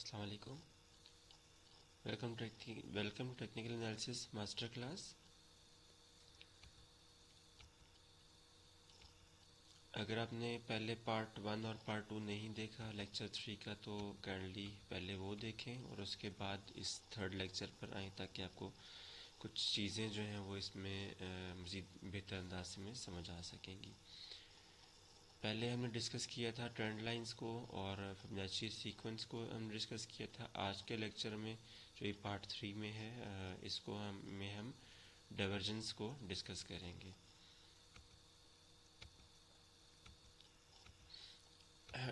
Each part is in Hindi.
अस्सलाम वालेकुम। Welcome to technical analysis master class. अगर आपने पहले पार्ट 1 और पार्ट 2 नहीं देखा लेक्चर 3 का तो काइंडली पहले वो देखें और उसके बाद इस थर्ड लेक्चर पर आएँ ताकि आपको कुछ चीज़ें जो हैं वो इसमें मज़ीद बेहतर अंदाज में समझ आ सकेंगी। पहले हमने डिस्कस किया था ट्रेंड लाइंस को और फिबोनाची सीक्वेंस को हमने डिस्कस किया था। आज के लेक्चर में जो ये पार्ट 3 में है इसको हम डाइवर्जेंस को डिस्कस करेंगे।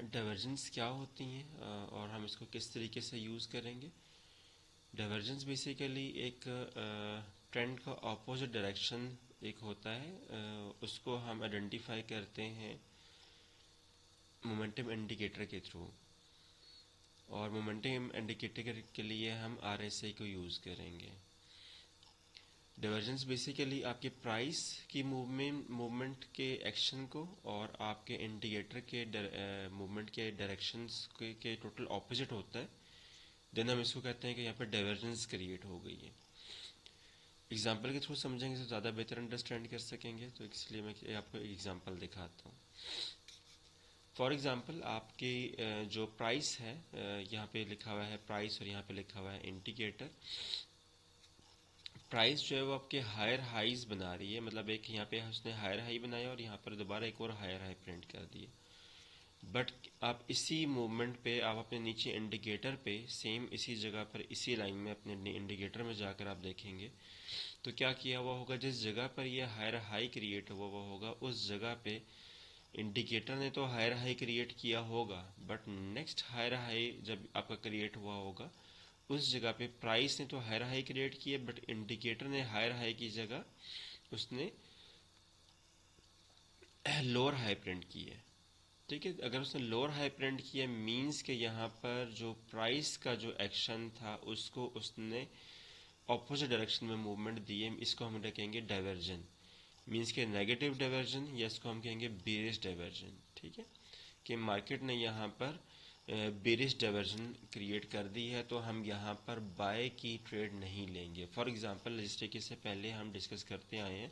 डाइवर्जेंस क्या होती हैं और हम इसको किस तरीके से यूज़ करेंगे। डाइवर्जेंस बेसिकली एक ट्रेंड का ऑपोजिट डायरेक्शन एक होता है, उसको हम आइडेंटिफाई करते हैं मोमेंटम इंडिकेटर के थ्रू, और मोमेंटम इंडिकेटर के लिए हम आरएसआई को यूज़ करेंगे। डाइवर्जेंस बेसिकली आपके प्राइस की मूवमेंट के एक्शन को और आपके इंडिकेटर के मूवमेंट के डायरेक्शंस के टोटल ऑपोजिट होता है। देन हम इसको कहते हैं कि यहाँ पर डाइवर्जेंस क्रिएट हो गई है। एग्जांपल के थ्रू समझेंगे तो ज़्यादा बेहतर अंडरस्टैंड कर सकेंगे, तो इसलिए मैं आपको एक एग्जांपल दिखाता हूँ। फॉर एग्जांपल आपकी जो प्राइस है, यहाँ पे लिखा हुआ है प्राइस और यहाँ पे लिखा हुआ है इंडिकेटर। प्राइस जो है वो आपके हायर हाईज बना रही है, मतलब एक यहाँ पे उसने हायर हाई बनाया और यहाँ पर दोबारा एक और हायर हाई प्रिंट कर दिया। बट आप इसी मूवमेंट पे आप अपने नीचे इंडिकेटर पे सेम इसी जगह पर इसी लाइन में अपने इंडिकेटर में जाकर आप देखेंगे तो क्या किया हुआ होगा, जिस जगह पर यह हायर हाई क्रिएट हुआ हुआ होगा उस जगह पे इंडिकेटर ने तो हायर हाई क्रिएट किया होगा, बट नेक्स्ट हायर हाई जब आपका क्रिएट हुआ होगा उस जगह पे प्राइस ने तो हायर हाई क्रिएट किया, बट इंडिकेटर ने हायर हाई की जगह उसने लोअर हाई प्रिंट की है। ठीक है, अगर उसने लोअर हाई प्रिंट किया मींस के यहाँ पर जो प्राइस का जो एक्शन था उसको उसने ऑपोजिट डायरेक्शन में मूवमेंट दी है। इसको हम कहेंगे डाइवर्जन, मींस के नेगेटिव डाइवर्जन, या इसको हम कहेंगे बेरिश डाइवर्जन। ठीक है, कि मार्केट ने यहाँ पर बेरिश डाइवर्जन क्रिएट कर दी है तो हम यहाँ पर बाय की ट्रेड नहीं लेंगे। फॉर एग्जांपल जिस तरीके से पहले हम डिस्कस करते आए हैं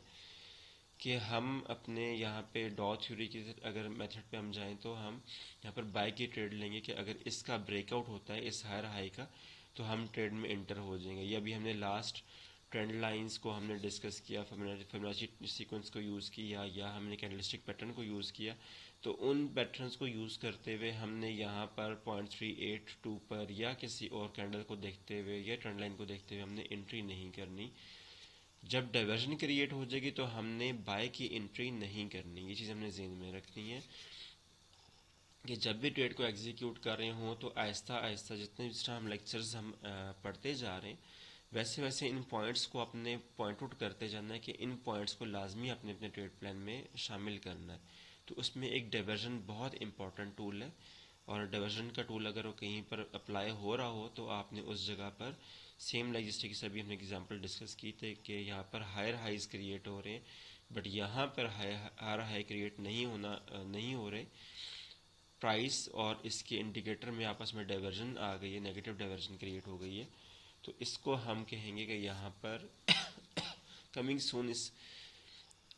कि हम अपने यहाँ पे डॉ थ्योरी की अगर मेथड पे हम जाएं तो हम यहाँ पर बाय की ट्रेड लेंगे कि अगर इसका ब्रेकआउट होता है इस हायर हाई का तो हम ट्रेड में एंटर हो जाएंगे। ये अभी हमने लास्ट ट्रेंड लाइंस को हमने डिस्कस किया, फिबोनाची सीक्वेंस को यूज़ किया या हमने कैंडलस्टिक पैटर्न को यूज़ किया। तो उन पैटर्न्स को यूज़ करते हुए हमने यहाँ पर 0.382 पर या किसी और कैंडल को देखते हुए या ट्रेंड लाइन को देखते हुए हमने एंट्री नहीं करनी। जब डाइवर्जन क्रिएट हो जाएगी तो हमने बाय की एंट्री नहीं करनी। ये चीज़ हमने ज़हन में रखनी है कि जब भी ट्रेड को एग्जीक्यूट कर रहे हों तो आहिस्ता आहिस्ता जितने जिस हम लेक्चर्स हम पढ़ते जा रहे हैं वैसे वैसे इन पॉइंट्स को अपने पॉइंट आउट करते जाना है कि इन पॉइंट्स को लाजमी अपने अपने ट्रेड प्लान में शामिल करना है। तो उसमें एक डाइवर्जन बहुत इंपॉर्टेंट टूल है, और डाइवर्जन का टूल अगर वो कहीं पर अप्लाई हो रहा हो तो आपने उस जगह पर सेम लाइक जिस तरीके से अभी हमने एग्जांपल डिस्कस की थे कि यहाँ पर हायर हाइज क्रिएट हो रहे हैं बट यहाँ पर हायर हाई क्रिएट नहीं हो रहे। प्राइस और इसके इंडिकेटर में आपस में डाइवर्जन आ गई है, नेगेटिव डाइवर्जन क्रिएट हो गई है। तो इसको हम कहेंगे कि यहाँ पर कमिंग सून इस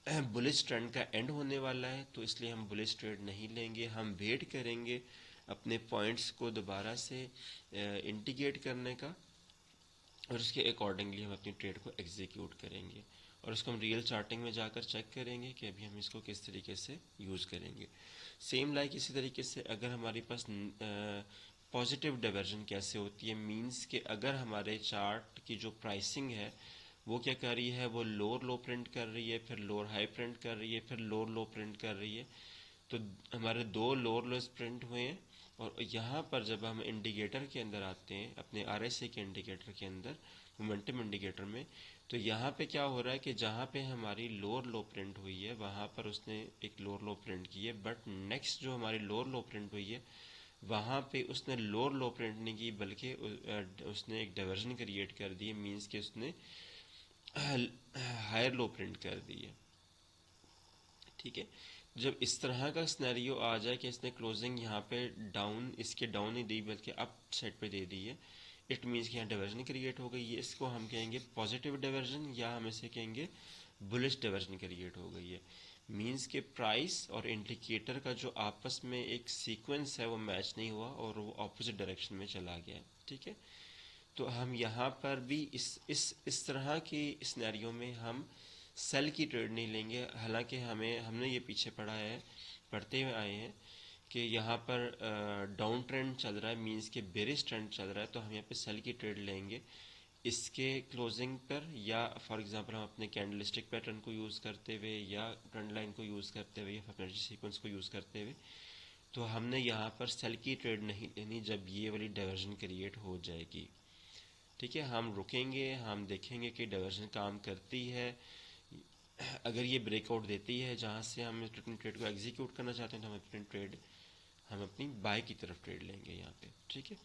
बुलिश ट्रेंड का एंड होने वाला है, तो इसलिए हम बुलिश ट्रेड नहीं लेंगे। हम वेट करेंगे अपने पॉइंट्स को दोबारा से इंडिकेट करने का और उसके अकॉर्डिंगली हम अपनी ट्रेड को एग्जीक्यूट करेंगे, और उसको हम रियल चार्टिंग में जाकर चेक करेंगे कि अभी हम इसको किस तरीके से यूज़ करेंगे। सेम लाइक इसी तरीके से अगर हमारे पास पॉजिटिव डाइवर्जन कैसे होती है, मींस कि अगर हमारे चार्ट की जो प्राइसिंग है वो क्या कर रही है, वो लोअर लो प्रिंट कर रही है, फिर लोअर हाई प्रिंट कर रही है, फिर लोअर लो प्रिंट कर रही है, तो हमारे दो लोअर लोस प्रिंट हुए हैं। और यहाँ पर जब हम इंडिकेटर के अंदर आते हैं अपने आरएसआई के इंडिकेटर के अंदर, मोमेंटम इंडिकेटर में, तो यहाँ पे क्या हो रहा है कि जहाँ पे हमारी लोअर लो प्रिंट हुई है वहाँ पर उसने एक लोअर लो प्रिंट की है, बट नेक्स्ट जो हमारी लोअर लो प्रिंट हुई है वहाँ पे उसने लोअर लो प्रिंट नहीं की बल्कि उसने एक डाइवर्जन क्रिएट कर दी है, मीन्स कि उसने हायर लो प्रिंट कर दी है। ठीक है। जब इस तरह का सिनेरियो आ जाए कि इसने क्लोजिंग यहाँ पे डाउन, इसके डाउन नहीं दी बल्कि अप साइड पे दे दी है, इट मीन्स कि यहाँ डाइवर्जन क्रिएट हो गई है। इसको हम कहेंगे पॉजिटिव डाइवर्जन या हम इसे कहेंगे बुलिश डाइवर्जन क्रिएट हो गई है। मीन्स के प्राइस और इंडिकेटर का जो आपस में एक सीक्वेंस है वो मैच नहीं हुआ और वो ऑपोजिट डायरेक्शन में चला गया। ठीक है। तो हम यहाँ पर भी इस तरह की सिनेरियो में हम सेल की ट्रेड नहीं लेंगे। हालांकि हमने ये पीछे पढ़ते हुए आए हैं कि यहाँ पर डाउन ट्रेंड चल रहा है, मींस के बेरिश ट्रेंड चल रहा है, तो हम यहाँ पे सेल की ट्रेड लेंगे इसके क्लोजिंग पर, या फॉर एग्जांपल हम अपने कैंडलस्टिक पैटर्न को यूज़ करते हुए या ट्रेंड लाइन को यूज़ करते हुए या फिबोनाची सीक्वेंस को यूज़ करते हुए। तो हमने यहाँ पर सेल की ट्रेड नहीं लेनी जब ये वाली डाइवर्जन क्रिएट हो जाएगी। ठीक है, हम रुकेंगे, हम देखेंगे कि डाइवर्जन काम करती है। अगर ये ब्रेकआउट देती है जहाँ से हम अपनी ट्रेड को एग्जीक्यूट करना चाहते हैं, तो हम अपनी बाय की तरफ ट्रेड लेंगे यहाँ पे। ठीक है।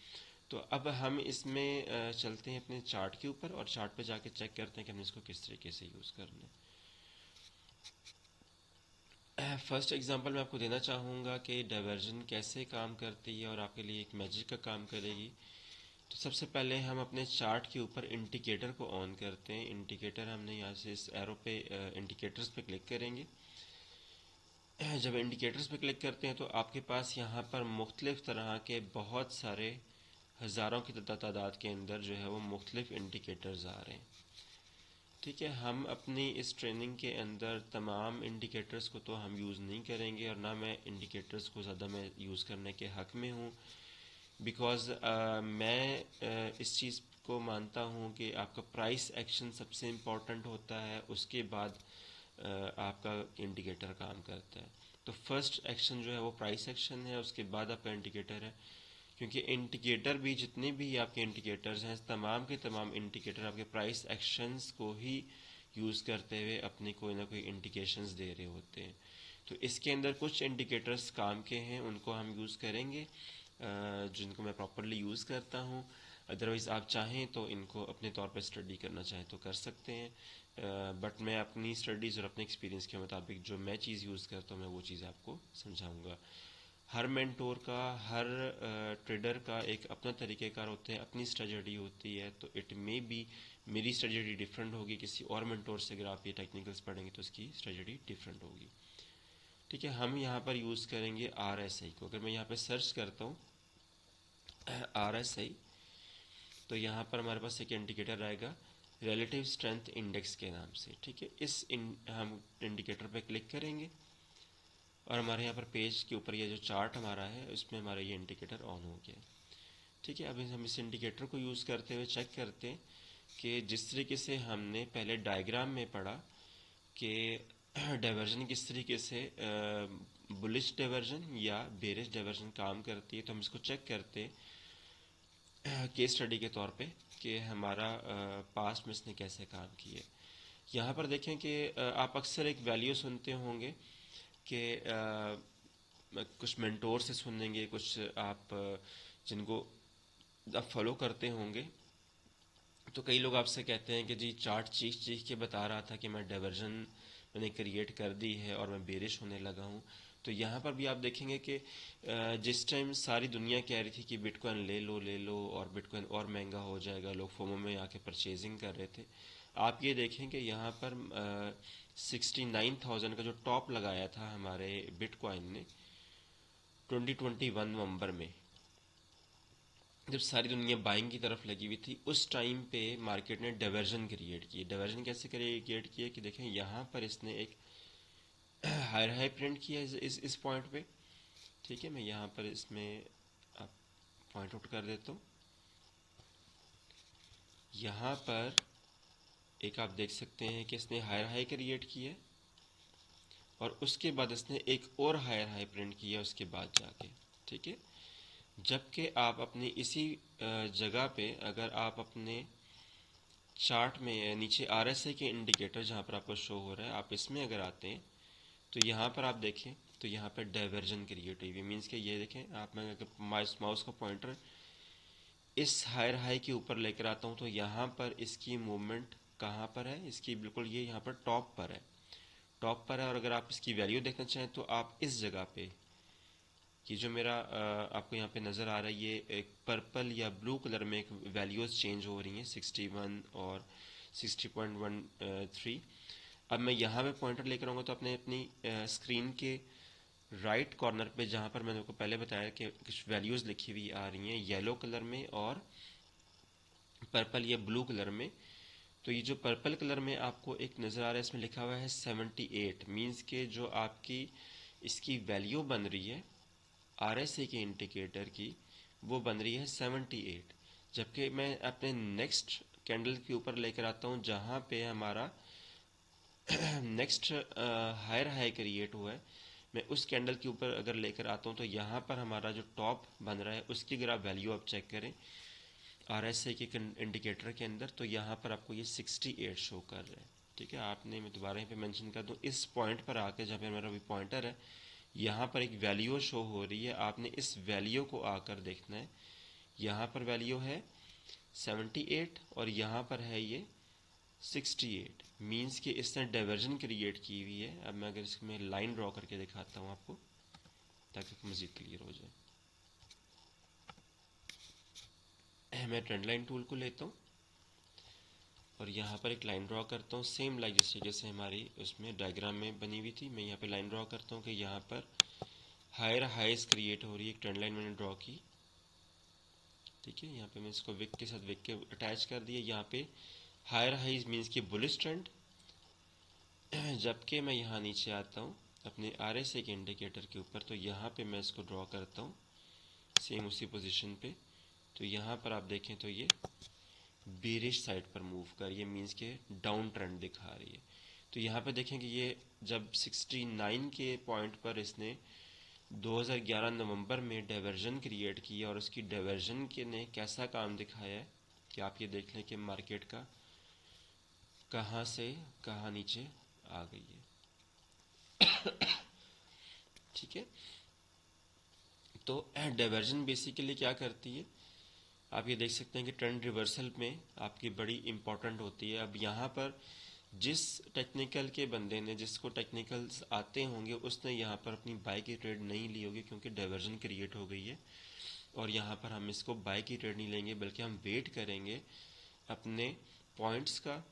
तो अब हम इसमें चलते हैं अपने चार्ट के ऊपर और चार्ट पे जाके चेक करते हैं कि हमने इसको किस तरीके से यूज़ करना है। फर्स्ट एग्जांपल मैं आपको देना चाहूँगा कि डाइवर्जन कैसे काम करती है और आपके लिए एक मैजिक का काम करेगी। तो सबसे पहले हम अपने चार्ट के ऊपर इंडिकेटर को ऑन करते हैं। इंडिकेटर हमने यहाँ से इस एरो पे इंडिकेटर्स पे क्लिक करेंगे। जब इंडिकेटर्स पे क्लिक करते हैं तो आपके पास यहाँ पर मुख्तलिफ तरह के बहुत सारे हज़ारों की तादाद के अंदर जो है वो मुख्तलिफ इंडिकेटर्स आ रहे हैं। ठीक है, हम अपनी इस ट्रेनिंग के अंदर तमाम इंडिकेटर्स को तो हम यूज़ नहीं करेंगे और ना मैं इंडिकेटर्स को ज़्यादा मैं यूज़ करने के हक़ में हूँ। बिकॉज़ मैं इस चीज़ को मानता हूँ कि आपका प्राइस एक्शन सबसे इम्पॉर्टेंट होता है, उसके बाद आपका इंडिकेटर काम करता है। तो फर्स्ट एक्शन जो है वो प्राइस एक्शन है, उसके बाद आपका इंडिकेटर है। क्योंकि इंडिकेटर भी, जितने भी आपके इंडिकेटर्स हैं, तमाम के तमाम इंडिकेटर आपके प्राइस एक्शंस को ही यूज़ करते हुए अपनी कोई ना कोई इंडिकेशंस दे रहे होते हैं। तो इसके अंदर कुछ इंडिकेटर्स काम के हैं, उनको हम यूज़ करेंगे, जिनको मैं प्रॉपरली यूज़ करता हूँ। अदरवाइज़ आप चाहें तो इनको अपने तौर पर स्टडी करना चाहें तो कर सकते हैं। बट मैं अपनी स्टडीज़ और अपने एक्सपीरियंस के मुताबिक जो मैं चीज़ यूज़ करता हूँ मैं वो चीज़ आपको समझाऊँगा। हर मेंटोर का, हर ट्रेडर का एक अपना तरीक़ेकार होते हैं, अपनी स्ट्रेटजी होती है। तो इट मे बी मेरी स्ट्रेटजी डिफरेंट होगी, किसी और मेंटोर से अगर आप ये टेक्निकल्स पढ़ेंगे तो उसकी स्ट्रेटजी डिफरेंट होगी। ठीक है, हम यहाँ पर यूज़ करेंगे RSI को। अगर मैं यहाँ पे सर्च करता हूँ RSI, तो यहाँ पर हमारे पास एक इंडिकेटर आएगा रिलेटिव स्ट्रेंथ इंडेक्स के नाम से। ठीक है, हम इंडिकेटर पे क्लिक करेंगे और हमारे यहाँ पर पेज के ऊपर ये जो चार्ट हमारा है उसमें हमारा ये इंडिकेटर ऑन हो गया। ठीक है, अब हम इस इंडिकेटर को यूज़ करते हुए चेक करते हैं कि जिस तरीके से हमने पहले डायग्राम में पढ़ा कि डाइवर्जन किस तरीके से बुलिश डाइवर्जन या बेरिश डाइवर्जन काम करती है, तो हम इसको चेक करते हैं केस स्टडी के तौर पे कि हमारा पास्ट में इसने कैसे काम किया। यहाँ पर देखें कि आप अक्सर एक वैल्यू सुनते होंगे कि कुछ मेंटोर से सुनेंगे, कुछ आप जिनको आप फॉलो करते होंगे, तो कई लोग आपसे कहते हैं कि जी चार्ट चीख चीख के बता रहा था कि मैं डाइवर्जन मैंने क्रिएट कर दी है और मैं बेरिश होने लगा हूँ। तो यहाँ पर भी आप देखेंगे कि जिस टाइम सारी दुनिया कह रही थी कि बिटकॉइन ले लो और बिटकॉइन और महंगा हो जाएगा, लोग फोमो में आके परचेजिंग कर रहे थे। आप ये देखें कि यहाँ पर 69,000 का जो टॉप लगाया था हमारे बिटकॉइन ने 2021 नवंबर में, जब सारी दुनिया बाइंग की तरफ लगी हुई थी, उस टाइम पे मार्केट ने डाइवर्जन क्रिएट की। डाइवर्जन कैसे क्रिएट किया कि देखें यहाँ पर इसने एक हायर हाई प्रिंट किया इस पॉइंट पे। ठीक है, मैं यहाँ पर इसमें आप पॉइंट आउट कर देता हूँ। यहाँ पर एक आप देख सकते हैं कि इसने हायर हाई क्रिएट किया और उसके बाद इसने एक और हायर हाई प्रिंट किया उसके बाद जाके। ठीक है, जबकि आप अपनी इसी जगह पे अगर आप अपने चार्ट में नीचे RSI के इंडिकेटर जहाँ पर आपको शो हो रहा है, आप इसमें अगर आते हैं तो यहाँ पर आप देखें तो यहाँ पर डाइवर्जन क्रिएट हुई है। मीन्स कि ये देखें आप, मैं अगर माउस का पॉइंटर इस हायर हाई के ऊपर लेकर आता हूँ तो यहाँ पर इसकी मूवमेंट कहाँ पर है, इसकी बिल्कुल ये यहाँ पर टॉप पर है। टॉप पर है, और अगर आप इसकी वैल्यू देखना चाहें तो आप इस जगह पे, ये जो मेरा आपको यहाँ पे नज़र आ रहा है, ये एक पर्पल या ब्लू कलर में एक वैल्यूज़ चेंज हो रही हैं 61 और 60.13। अब मैं यहाँ पे पॉइंटर लेकर आऊँगा तो अपने अपनी स्क्रीन के राइट कॉर्नर पे, जहाँ पर मैंने आपको पहले बताया कि कुछ वैल्यूज़ लिखी हुई आ रही हैं येलो कलर में और पर्पल या ब्लू कलर में, तो ये जो पर्पल कलर में आपको एक नज़र आ रहा है, इसमें लिखा हुआ है 78, मीन्स के जो आपकी इसकी वैल्यू बन रही है RSI के इंडिकेटर की, वो बन रही है 78। जबकि मैं अपने नेक्स्ट कैंडल के ऊपर लेकर आता हूँ जहाँ पे हमारा नेक्स्ट हायर हाई क्रिएट हुआ है, मैं उस कैंडल के ऊपर अगर लेकर आता हूँ तो यहाँ पर हमारा जो टॉप बन रहा है उसकी अगर आप वैल्यू आप चेक करें RSI के इंडिकेटर के अंदर, तो यहाँ पर आपको ये 68 शो कर रहा है। ठीक है, आपने, मैं दोबारा यहाँ पे मेंशन कर दूँ, इस पॉइंट पर आके जहाँ पे मेरा अभी पॉइंटर है, यहाँ पर एक वैल्यू शो हो रही है, आपने इस वैल्यू को आकर देखना है। यहाँ पर वैल्यू है 78 और यहाँ पर है ये 68, मीन्स कि इसने डाइवर्जन क्रिएट की हुई है। अब मैं अगर इसमें लाइन ड्रॉ करके दिखाता हूँ आपको, ताकि मज़ीद क्लियर हो जाए। मैं ट्रेंड लाइन टूल को लेता हूँ और यहाँ पर एक लाइन ड्रॉ करता हूँ, सेम लाइक जिस तरीके से हमारी उसमें डायग्राम में बनी हुई थी। मैं यहाँ पे लाइन ड्रॉ करता हूँ कि यहाँ पर हायर हाइज क्रिएट हो रही है, एक ट्रेंड लाइन मैंने ड्रॉ की। ठीक है, यहाँ पे मैं इसको विक के साथ विक के अटैच कर दिया। यहाँ पे हायर हाइज मीन्स की बुलिश ट्रेंड, जबकि मैं यहाँ नीचे आता हूँ अपने RSI के इंडिकेटर के ऊपर, तो यहाँ पे मैं इसको ड्रॉ करता हूँ सेम उसी पोजीशन पे। तो यहाँ पर आप देखें तो ये बेरिश साइड पर मूव कर, ये मीन्स के डाउन ट्रेंड दिखा रही है। तो यहाँ पे देखें कि ये जब 69 के पॉइंट पर इसने 2011 नवंबर में डाइवर्जन क्रिएट किया और उसकी डाइवर्जन के ने कैसा काम दिखाया है कि आप ये देख लें कि मार्केट का कहाँ से कहाँ नीचे आ गई है। ठीक है, तो डाइवर्जन बेसिकली क्या करती है, आप ये देख सकते हैं कि ट्रेंड रिवर्सल में आपकी बड़ी इंपॉर्टेंट होती है। अब यहाँ पर जिस टेक्निकल के बंदे ने, जिसको टेक्निकल्स आते होंगे, उसने यहाँ पर अपनी बाय की ट्रेड नहीं ली होगी क्योंकि डाइवर्जन क्रिएट हो गई है, और यहाँ पर हम इसको बाय की ट्रेड नहीं लेंगे बल्कि हम वेट करेंगे अपने पॉइंट्स का।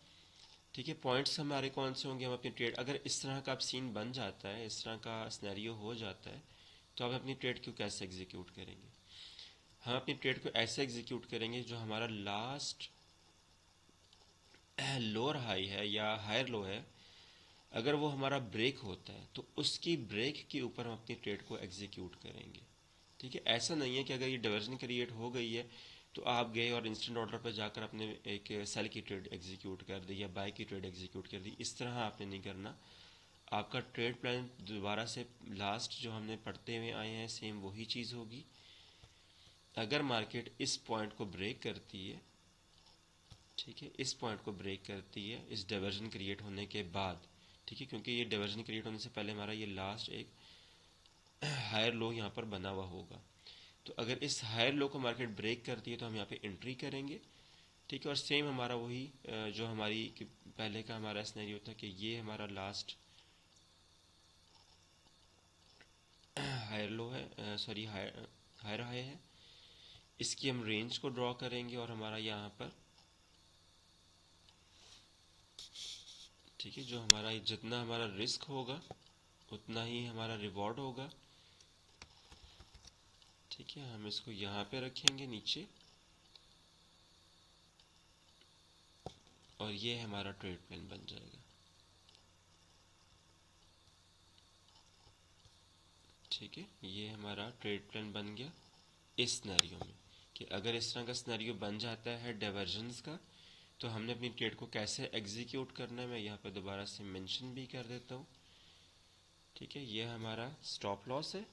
ठीक है, पॉइंट्स हमारे कौन से होंगे, हम अपनी ट्रेड, अगर इस तरह का आप सीन बन जाता है, इस तरह का सिनेरियो हो जाता है, तो आप अपनी ट्रेड को कैसे एग्जीक्यूट करेंगे। हम अपनी ट्रेड को ऐसे एग्जीक्यूट करेंगे जो हमारा लास्ट लोअर हाई है या हायर लो है, अगर वो हमारा ब्रेक होता है तो उसकी ब्रेक के ऊपर हम अपनी ट्रेड को एग्जीक्यूट करेंगे। ठीक है, ऐसा नहीं है कि अगर ये डाइवर्जन क्रिएट हो गई है तो आप गए और इंस्टेंट ऑर्डर पर जाकर अपने एक सेल की ट्रेड एग्जीक्यूट कर दी या बाय की ट्रेड एग्जीक्यूट कर दी। इस तरह आपने नहीं करना। आपका ट्रेड प्लान दोबारा से लास्ट जो हमने पढ़ते हुए आए हैं सेम वही चीज़ होगी। अगर मार्केट इस पॉइंट को ब्रेक करती है, ठीक है, इस पॉइंट को ब्रेक करती है इस डाइवर्जन क्रिएट होने के बाद, ठीक है, क्योंकि ये डाइवर्जन क्रिएट होने से पहले हमारा ये लास्ट एक हायर लो यहाँ पर बना हुआ होगा, तो अगर इस हायर लो को मार्केट ब्रेक करती है तो हम यहाँ पे एंट्री करेंगे। ठीक है, और सेम हमारा वही जो हमारी पहले का हमारा सिनेरियो था कि ये हमारा लास्ट हायर लो है, सॉरी हायर हाई है, इसकी हम रेंज को ड्रॉ करेंगे और हमारा यहाँ पर, ठीक है, जो हमारा जितना हमारा रिस्क होगा उतना ही हमारा रिवॉर्ड होगा। ठीक है, हम इसको यहाँ पे रखेंगे नीचे, और ये हमारा ट्रेड प्लान बन जाएगा। ठीक है, ये हमारा ट्रेड प्लान बन गया इस सिनेरियो में, कि अगर इस तरह का सिनेरियो बन जाता है डाइवर्जेंस का, तो हमने अपनी ट्रेड को कैसे एग्जीक्यूट करना है मैं यहाँ पे दोबारा से मेंशन भी कर देता हूँ। ठीक है, ये हमारा स्टॉप लॉस है,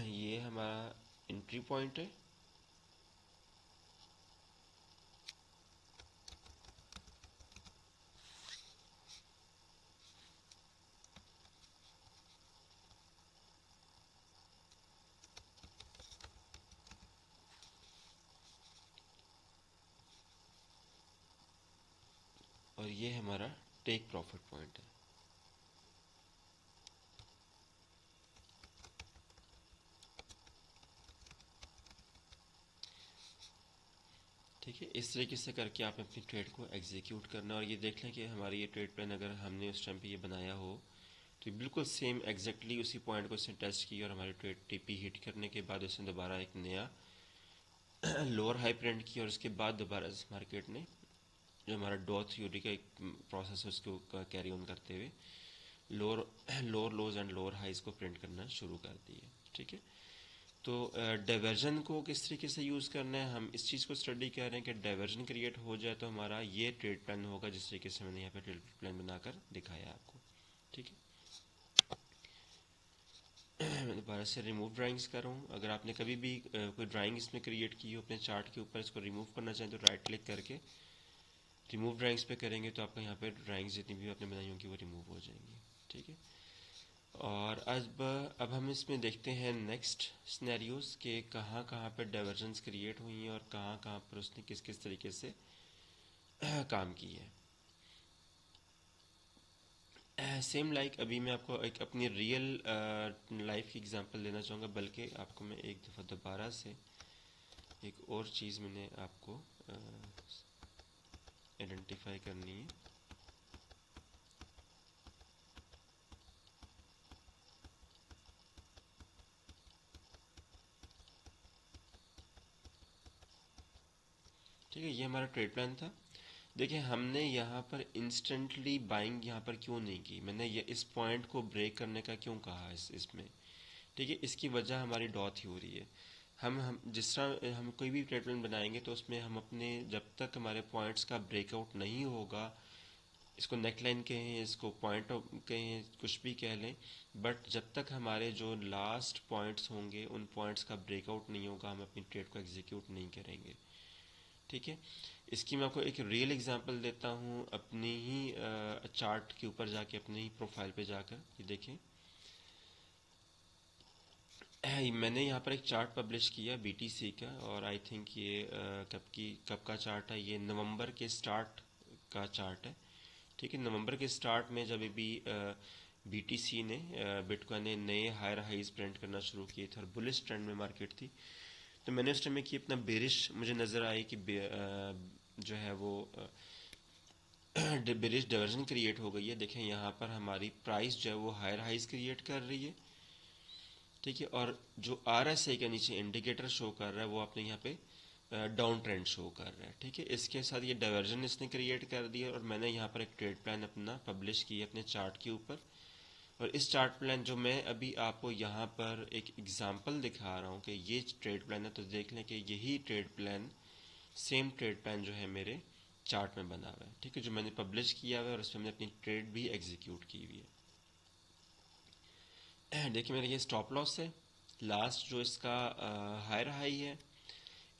ये हमारा एंट्री पॉइंट है, ये हमारा टेक प्रॉफिट पॉइंट है। ठीक है, इस तरीके से करके आप अपनी ट्रेड को एग्जीक्यूट करना, और ये देख लें कि हमारी ये ट्रेड प्लान अगर हमने उस टाइम पे ये बनाया हो तो बिल्कुल सेम एग्जैक्टली उसी पॉइंट को उसने टेस्ट किया, और हमारी ट्रेड टीपी हिट करने के बाद उसने दोबारा एक नया लोअर हाई प्रिंट किया, और उसके बाद दोबारा इस मार्केट ने जो हमारा डॉ थ्योरी का एक प्रोसेस है उसको कैरी ऑन करते हुए lower lower lows and lower highs को प्रिंट करना शुरू कर दिए। ठीक है, तो डाइवर्जन को किस तरीके से यूज़ करना है, हम इस चीज़ को स्टडी कर रहे हैं कि डाइवर्जन क्रिएट हो जाए तो हमारा ये ट्रेड प्लान होगा जिस तरीके से मैंने यहाँ पे ट्रेड प्लान बनाकर दिखाया आपको। ठीक है, मैं दोबारा से रिमूव ड्राइंग्स कर रहा हूँ। अगर आपने कभी भी कोई ड्राइंग इसमें क्रिएट की हो अपने चार्ट के ऊपर, इसको रिमूव करना चाहें तो राइट क्लिक करके रिमूव ड्राइंग्स पे करेंगे तो आपका यहाँ पे ड्राइंग्स जितनी भी आपने बनाई होंगी वो रिमूव हो जाएंगी। ठीक है, और अब हम इसमें देखते हैं नेक्स्ट सिनेरियोज के कहाँ कहाँ पर डाइवर्जेंस क्रिएट हुई हैं और कहाँ कहाँ पर उसने किस किस तरीके से काम की है। सेम लाइक अभी मैं आपको एक अपनी रियल लाइफ की एग्जांपल देना चाहूँगा, बल्कि आपको मैं एक दफ़ा दोबारा से एक और चीज़ मैंने आपको आइडेंटिफाई करनी है। ठीक है, ये हमारा ट्रेड प्लान था। देखिए हमने यहाँ पर इंस्टेंटली बाइंग यहाँ पर क्यों नहीं की, मैंने ये इस पॉइंट को ब्रेक करने का क्यों कहा इसमें। ठीक है, इसकी वजह हमारी डॉ थ्योरी है। हम जिस तरह हम कोई भी ट्रेड प्लान बनाएंगे तो उसमें हम अपने जब तक हमारे पॉइंट्स का ब्रेकआउट नहीं होगा, इसको नेकलाइन कहें, इसको पॉइंट कहें, कुछ भी कह लें, बट जब तक हमारे जो लास्ट पॉइंट्स होंगे उन पॉइंट्स का ब्रेकआउट नहीं होगा हम अपनी ट्रेड को एग्जीक्यूट नहीं करेंगे। ठीक है, इसकी मैं आपको एक रियल एग्जांपल देता हूँ अपनी ही चार्ट के ऊपर जाके, अपने ही प्रोफाइल पे जाकर। ये देखें, मैंने यहाँ पर एक चार्ट पब्लिश किया बीटीसी का, और आई थिंक ये कब का चार्ट है, ये नवंबर के स्टार्ट का चार्ट है। ठीक है, नवंबर के स्टार्ट में जब भी बीटीसी ने बिटकॉइन ने नए हायर हाइज प्रिंट करना शुरू किए थे और बुलिश ट्रेंड में मार्केट थी, तो मैंने उस टाइम में कि अपना बेरिश मुझे नज़र आई कि जो है वो बेरिश डाइवर्जन क्रिएट हो गई है। देखें यहाँ पर हमारी प्राइस जो है वो हायर हाइज क्रिएट कर रही है। ठीक है, और जो आरएसआई के नीचे इंडिकेटर शो कर रहा है वो आपने यहाँ पे डाउन ट्रेंड शो कर रहा है। ठीक है, इसके साथ ये डाइवर्जन इसने क्रिएट कर दिया, और मैंने यहाँ पर एक ट्रेड प्लान अपना पब्लिश किया अपने चार्ट के ऊपर। और इस चार्ट प्लान जो मैं अभी आपको यहाँ पर एक एग्जांपल दिखा रहा हूँ कि ये ट्रेड प्लान है, तो देख लें कि यही trade plan same trade plan जो है मेरे चार्ट में बना हुआ है। ठीक है, जो मैंने पब्लिश किया हुआ है और उसमें मैंने अपनी ट्रेड भी एग्जीक्यूट की हुई है। देखिए मेरा ये स्टॉप लॉस है, लास्ट जो इसका हायर हाई है।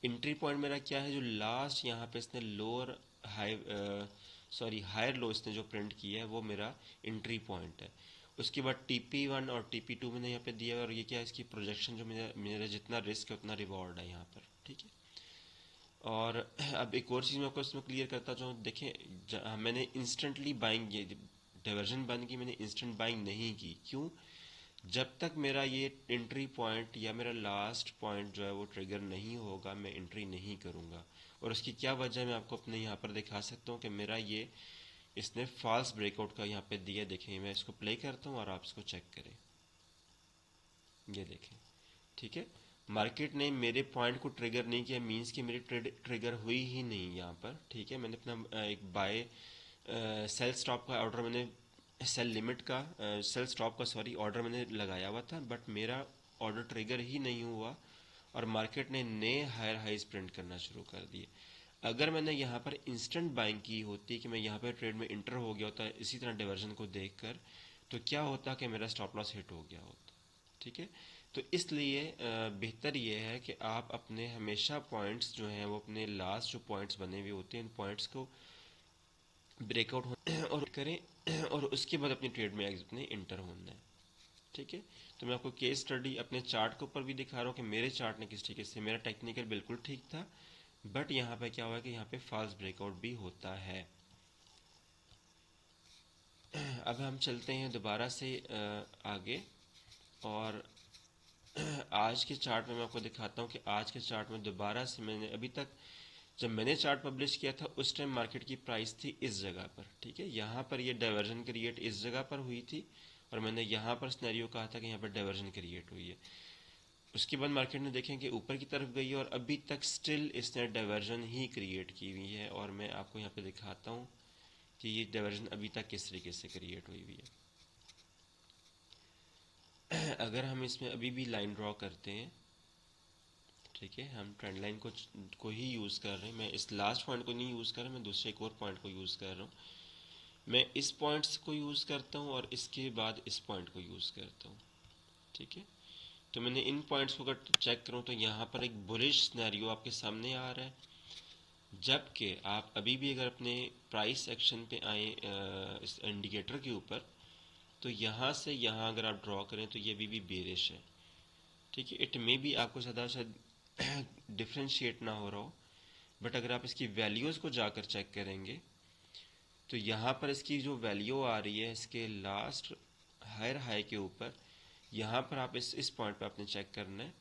एंट्री पॉइंट मेरा क्या है, जो लास्ट यहाँ पे इसने लोअर हाई हायर लो इसने जो प्रिंट किया है वो मेरा एंट्री पॉइंट है। उसके बाद TP1 और TP2 मैंने यहाँ पे दिया है, और ये क्या है, इसकी प्रोजेक्शन जो मेरा जितना रिस्क है उतना रिवॉर्ड है यहाँ पर। ठीक है, और अब एक और चीज़ मैं आपको इसमें क्लियर करता चाहूँ। देखें मैंने इंस्टेंटली बाइंग, ये डाइवर्जन बन की मैंने इंस्टेंट बाइंग नहीं की। क्यों, जब तक मेरा ये एंट्री पॉइंट या मेरा लास्ट पॉइंट जो है वो ट्रिगर नहीं होगा मैं एंट्री नहीं करूँगा। और उसकी क्या वजह है मैं आपको अपने यहाँ पर दिखा सकता हूँ कि मेरा ये इसने फॉल्स ब्रेकआउट का यहाँ पे दिया। देखें मैं इसको प्ले करता हूँ और आप इसको चेक करें, ये देखें। ठीक है, मार्केट ने मेरे पॉइंट को ट्रिगर नहीं किया, मींस कि मेरी ट्रेड ट्रिगर हुई ही नहीं यहाँ पर। ठीक है, मैंने अपना एक बाय सेल स्टॉप का ऑर्डर मैंने सेल लिमिट का सेल स्टॉप का ऑर्डर मैंने लगाया हुआ था, बट मेरा ऑर्डर ट्रिगर ही नहीं हुआ और मार्केट ने नए हायर हाइज प्रिंट करना शुरू कर दिए। अगर मैंने यहाँ पर इंस्टेंट बाइंग की होती कि मैं यहाँ पर ट्रेड में इंटर हो गया होता इसी तरह डाइवर्जन को देखकर, तो क्या होता कि मेरा स्टॉप लॉस हिट हो गया होता। ठीक है, तो इसलिए बेहतर ये है कि आप अपने हमेशा पॉइंट्स जो हैं वो अपने लास्ट जो पॉइंट्स बने हुए होते हैं इन पॉइंट्स को ब्रेकआउट और करें और उसके बाद अपनी ट्रेड में अपने इंटर होना है। ठीक है, तो मैं आपको केस स्टडी अपने चार्ट के ऊपर भी दिखा रहा हूँ कि मेरे चार्ट ने किस तरीके से, मेरा टेक्निकल बिल्कुल ठीक था, बट यहाँ पे क्या हुआ कि यहाँ पे फॉल्स ब्रेकआउट भी होता है। अब हम चलते हैं दोबारा से आगे, और आज के चार्ट में मैं आपको दिखाता हूँ कि आज के चार्ट में दोबारा से मैंने अभी तक जब मैंने चार्ट पब्लिश किया था उस टाइम मार्केट की प्राइस थी इस जगह पर, ठीक है। यहाँ पर ये डाइवर्जन क्रिएट इस जगह पर हुई थी, और मैंने यहाँ पर सिनेरियो कहा था कि यहाँ पर डाइवर्जन क्रिएट हुई है। उसके बाद मार्केट ने देखें कि ऊपर की तरफ गई है, और अभी तक स्टिल इसने डाइवर्जन ही क्रिएट की हुई है। और मैं आपको यहाँ पे दिखाता हूँ कि ये डाइवर्जन अभी तक किस तरीके से क्रिएट हुई हुई है। अगर हम इसमें अभी भी लाइन ड्रॉ करते हैं, ठीक है, हम ट्रेंड लाइन को ही यूज़ कर रहे हैं, मैं इस लास्ट पॉइंट को नहीं यूज़ कर रहा, मैं दूसरे एक और पॉइंट को यूज़ कर रहा हूँ। मैं इस पॉइंट्स को यूज़ करता हूँ और इसके बाद इस पॉइंट को यूज़ करता हूँ, ठीक है। तो मैंने इन पॉइंट्स को अगर चेक करूँ तो यहाँ पर एक बुलिश सिनेरियो आपके सामने आ रहा है, जबकि आप अभी भी अगर अपने प्राइस एक्शन पे आए इस इंडिकेटर के ऊपर, तो यहाँ से यहाँ अगर आप ड्रॉ करें तो ये अभी भी बेरिश है, ठीक है। इट मे बी आपको ज़्यादा शायद डिफ्रेंशिएट ना हो रहा हो, बट अगर आप इसकी वैल्यूज़ को जाकर चेक करेंगे तो यहाँ पर इसकी जो वैल्यू आ रही है इसके लास्ट हायर हाई के ऊपर, यहाँ पर आप इस पॉइंट पर आपने चेक करना है।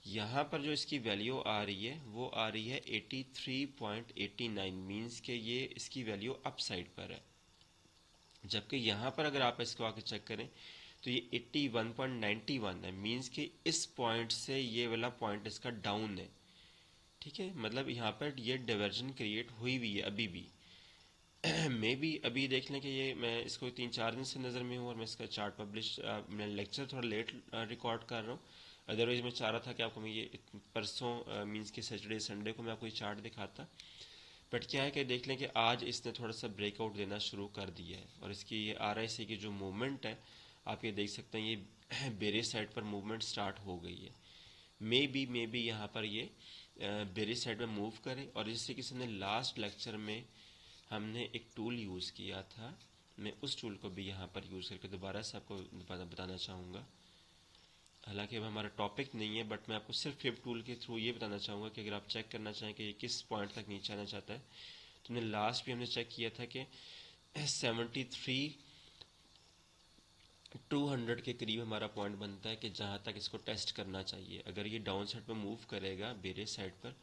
यहाँ पर जो इसकी वैल्यू आ रही है वो आ रही है 83.89, मीन्स के ये इसकी वैल्यू अप साइड पर है। जबकि यहाँ पर अगर आप इसको आके चेक करें तो ये 81.91 है, मीन्स कि इस पॉइंट से ये वाला पॉइंट इसका डाउन है, ठीक है। मतलब यहाँ पर ये डाइवर्जन क्रिएट हुई हुई है अभी भी। मे बी अभी देख लें कि ये मैं इसको 3-4 दिन से नज़र में हूँ, और मैं इसका चार्ट पब्लिश मैं लेक्चर थोड़ा लेट रिकॉर्ड कर रहा हूँ। अदरवाइज मैं चाह रहा था कि आपको मैं ये परसों मींस कि सैटरडे संडे को मैं आपको ये चार्ट दिखाता, बट क्या है कि देख लें कि आज इसने थोड़ा सा ब्रेकआउट देना शुरू कर दिया है, और इसकी ये RSI की जो मूवमेंट है आप ये देख सकते हैं, ये बेरिश साइड पर मूवमेंट स्टार्ट हो गई है। मे बी यहाँ पर ये बेरिश साइड में मूव करे। और जिससे किसी ने लास्ट लेक्चर में हमने एक टूल यूज़ किया था, मैं उस टूल को भी यहाँ पर यूज़ करके दोबारा से आपको बताना चाहूँगा। हालांकि अब हमारा टॉपिक नहीं है, बट मैं आपको सिर्फ फिब टूल के थ्रू ये बताना चाहूँगा कि अगर आप चेक करना चाहें कि ये किस पॉइंट तक नीचे आना चाहता है, तो हमने लास्ट भी हमने चेक किया था कि 73-200 के करीब हमारा पॉइंट बनता है कि जहाँ तक इसको टेस्ट करना चाहिए। अगर ये डाउन साइड पर मूव करेगा बेरिश साइड पर,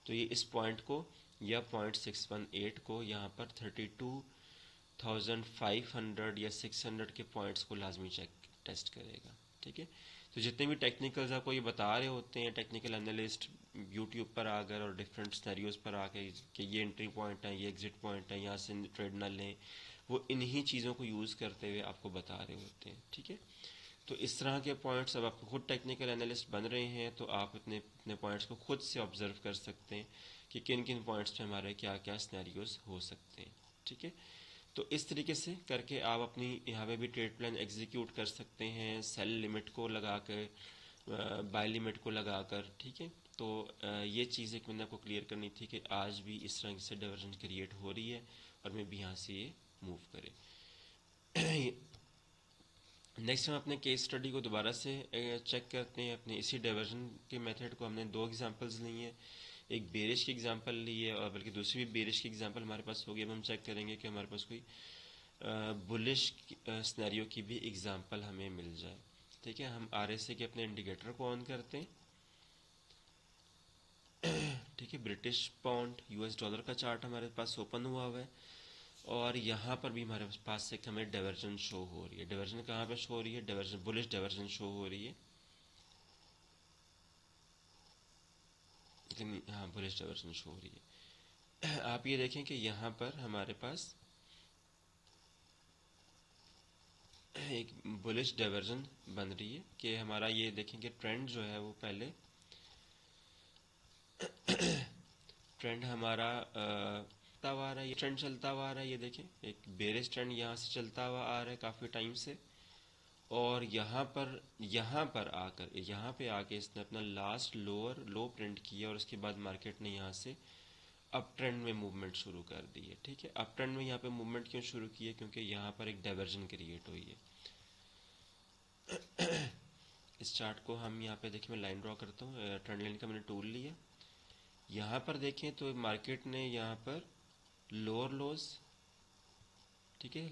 तो ये इस पॉइंट को या 0.618 को यहाँ पर 32,500 या 600 के पॉइंट्स को लाजमी चेक टेस्ट करेगा, ठीक है। तो जितने भी टेक्निकल्स आपको ये बता रहे होते हैं टेक्निकल एनालिस्ट यूट्यूब पर आकर और डिफरेंट स्नैरियोज पर आके कि ये एंट्री पॉइंट है, ये एग्जिट पॉइंट है, यहाँ से ट्रेड ना लें, वो इन्हीं चीज़ों को यूज़ करते हुए आपको बता रहे होते हैं, ठीक है। तो इस तरह के पॉइंट्स, अब आप खुद टेक्निकल एनालिस्ट बन रहे हैं तो आप अपने अपने पॉइंट्स को खुद से ऑब्जर्व कर सकते हैं कि किन किन पॉइंट्स पे हमारे क्या क्या स्नैरियोज हो सकते हैं, ठीक है। तो इस तरीके से करके आप अपनी यहाँ पे भी ट्रेड प्लान एग्जीक्यूट कर सकते हैं, सेल लिमिट को लगा कर, बाय लिमिट को लगा कर, ठीक है। तो ये चीज़ एक मैंने आपको क्लियर करनी थी कि आज भी इस तरह से डाइवर्जन क्रिएट हो रही है, और मैं भी यहाँ से ये मूव करे। नेक्स्ट हम अपने केस स्टडी को दोबारा से चेक करते हैं। अपने इसी डाइवर्जन के मेथड को हमने दो एग्जांपल्स ली हैं, एक बेरिश की एग्जांपल ली है और बल्कि दूसरी भी बेरिश की एग्जांपल हमारे पास होगी। अब हम चेक करेंगे कि हमारे पास कोई बुलिश सिनेरियो की भी एग्जांपल हमें मिल जाए, ठीक है। हम RSI के अपने इंडिकेटर को ऑन करते हैं, ठीक है। ब्रिटिश पाउंड US डॉलर का चार्ट हमारे पास ओपन हुआ हुआ है, और यहाँ पर भी हमारे पास एक हमें डाइवर्जन शो हो रही है। डाइवर्जन कहाँ पर शो हो रही है? डाइवर्जन, बुलिश डाइवर्जन शो हो रही है, लेकिन हाँ बुलिश डाइवर्जन शो हो रही है। आप ये देखें कि यहाँ पर हमारे पास एक बुलिश डाइवर्जन बन रही है कि हमारा ये देखेंगे ट्रेंड जो है वो पहले ट्रेंड हमारा चलता हुआ आ रहा है, ये ट्रेंड चलता हुआ आ रहा है, ये देखें एक बेरिश ट्रेंड यहाँ से चलता हुआ आ रहा है काफ़ी टाइम से, और यहाँ पर आकर यहाँ पे आके इसने अपना लास्ट लोअर लो प्रिंट किया, और उसके बाद मार्केट ने यहाँ से अप ट्रेंड में मूवमेंट शुरू कर दी है, ठीक है। अप ट्रेंड में यहाँ पे मूवमेंट क्यों शुरू की है? क्योंकि यहाँ पर एक डाइवर्जन क्रिएट हुई है। इस चार्ट को हम यहाँ पे देखिए, मैं लाइन ड्रॉ करता हूँ, ट्रेंड लाइन का मैंने टूल लिया। यहाँ पर देखें तो मार्केट ने यहाँ पर लोअर लोज ठीक है,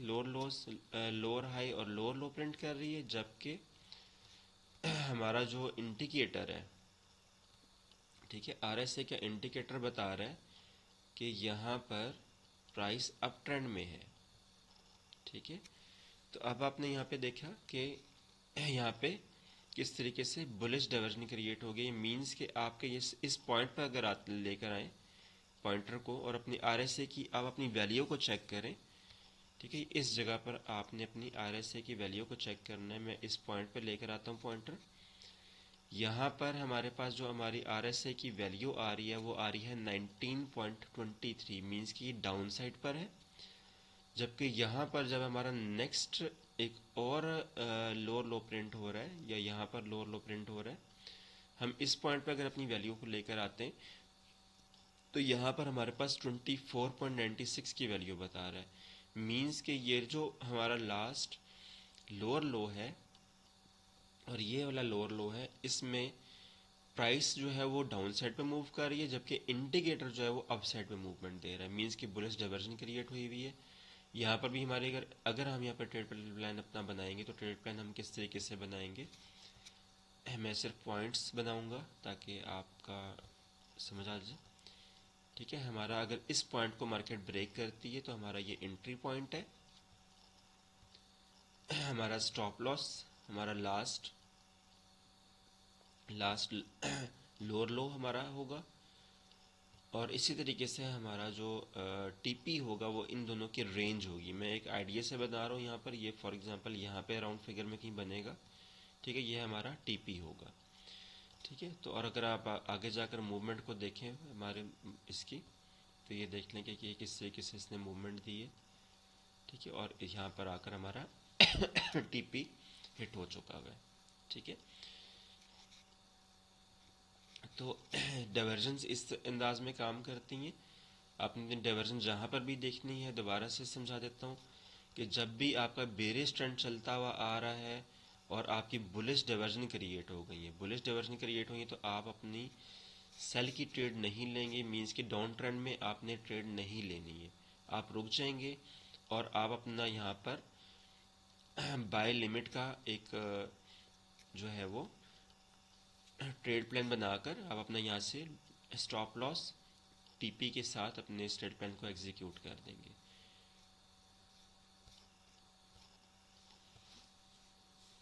लोअर हाई और लोअर लो प्रिंट कर रही है, जबकि हमारा जो इंडिकेटर है, ठीक है, आरएसए का इंडिकेटर बता रहा है कि यहाँ पर प्राइस अप ट्रेंड में है। ठीक है, तो अब आपने यहाँ पे देखा कि यहाँ पे किस तरीके से बुलिश डाइवर्जन क्रिएट हो गई। मींस कि आपके इस पॉइंट पर अगर आप लेकर आए पॉइंटर को और अपनी आरएसए की आप अपनी वैल्यू को चेक करें। ठीक है, इस जगह पर आपने अपनी आरएसए की वैल्यू को चेक करना है। मैं इस पॉइंट पर लेकर आता हूँ पॉइंटर। यहाँ पर हमारे पास जो हमारी आरएसए की वैल्यू आ रही है वो आ रही है 19.23, मींस कि डाउन साइड पर है। जबकि यहाँ पर जब हमारा नेक्स्ट एक और लोअर लो प्रिंट हो रहा है या यहाँ पर लोअर लो प्रिंट हो रहा है, हम इस पॉइंट पर अगर अपनी वैल्यू को लेकर आते हैं तो यहाँ पर हमारे पास 24.96 की वैल्यू बता रहा है। मींस कि ये जो हमारा लास्ट लोअर लो है और ये वाला लोअर लो है, इसमें प्राइस जो है वो डाउन साइड पे मूव कर रही है, जबकि इंडिकेटर जो है वो अप साइड पे मूवमेंट दे रहा है। मींस कि बुलिश डाइवर्जन क्रिएट हुई हुई है। यहाँ पर भी हमारे अगर अगर हम यहाँ पर ट्रेड प्लान अपना बनाएंगे तो ट्रेड प्लान हम किस तरीके से बनाएंगे, मैं सिर्फ पॉइंट्स बनाऊंगा ताकि आपका समझ आ जाए। ठीक है, हमारा अगर इस पॉइंट को मार्केट ब्रेक करती है तो हमारा ये एंट्री पॉइंट है। हमारा स्टॉप लॉस हमारा लास्ट लास्ट लोअर लो हमारा होगा। और इसी तरीके से हमारा जो टीपी होगा वो इन दोनों की रेंज होगी। मैं एक आइडिया से बता रहा हूँ यहाँ पर, ये फॉर एग्जांपल यहाँ पे राउंड फिगर में कहीं बनेगा। ठीक है, ये हमारा टीपी होगा। ठीक है, तो और अगर आप आगे जाकर मूवमेंट को देखें हमारे इसकी, तो ये देख लेंगे कि ये किस तरीके से इसने मूवमेंट दी है। ठीक है, और यहाँ पर आकर हमारा टीपी हिट हो चुका हुआ है। ठीक है, तो डाइवर्जेंस इस अंदाज में काम करती हैं। आपने डाइवर्जन जहाँ पर भी देखनी है दोबारा से समझा देता हूँ कि जब भी आपका बेरिश ट्रेंड चलता हुआ आ रहा है और आपकी बुलिश डाइवर्जन क्रिएट हो गई है, बुलिश डाइवर्जन क्रिएट हुई है, तो आप अपनी सेल की ट्रेड नहीं लेंगे। मींस कि डाउन ट्रेंड में आपने ट्रेड नहीं लेनी है, आप रुक जाएंगे और आप अपना यहाँ पर बाय लिमिट का एक जो है वो ट्रेड प्लान बनाकर आप अपना यहाँ से स्टॉप लॉस टीपी के साथ अपने ट्रेड प्लान को एग्जीक्यूट कर देंगे।